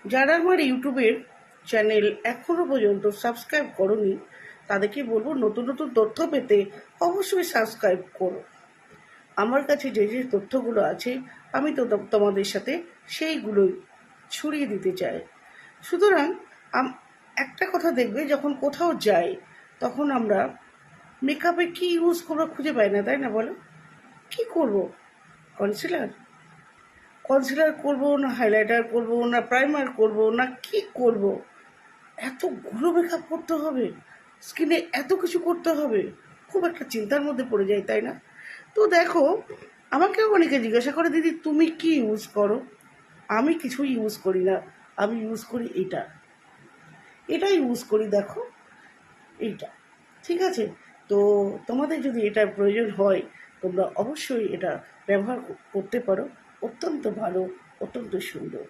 যারা আমার ইউটিউবের চ্যানেল এখনও পর্যন্ত সাবস্ক্রাইব করোনি তাদেরকে বলবো নতুন নতুন তথ্য পেতে অবশ্যই সাবস্ক্রাইব করো। আমার কাছে যে যে তথ্যগুলো আছে আমি তো তোমাদের সাথে সেইগুলোই ছড়িয়ে দিতে চাই। সুতরাং একটা কথা দেখবে, যখন কোথাও যাই তখন আমরা মেকআপে কী ইউজ করবো খুঁজে পাই না, তাই না? বলো, কী করবো? কনসিলার কনসিলার করবো না হাইলাইটার করবো না প্রাইমার করবো না কি করব? এতগুলো মেকআপ করতে হবে, স্কিনে এত কিছু করতে হবে, খুব একটা চিন্তার মধ্যে পড়ে যায়, তাই না? তো দেখো, আমাকেও অনেকে জিজ্ঞাসা করে, দিদি তুমি কি ইউজ করো? আমি কিছুই ইউজ করি না, আমি ইউজ করি এটা ইউজ করি, দেখো এইটা। ঠিক আছে? তো তোমাদের যদি এটার প্রয়োজন হয় তোমরা অবশ্যই এটা ব্যবহার করতে পারো। অত্যন্ত ভালো, অত্যন্ত সুন্দর।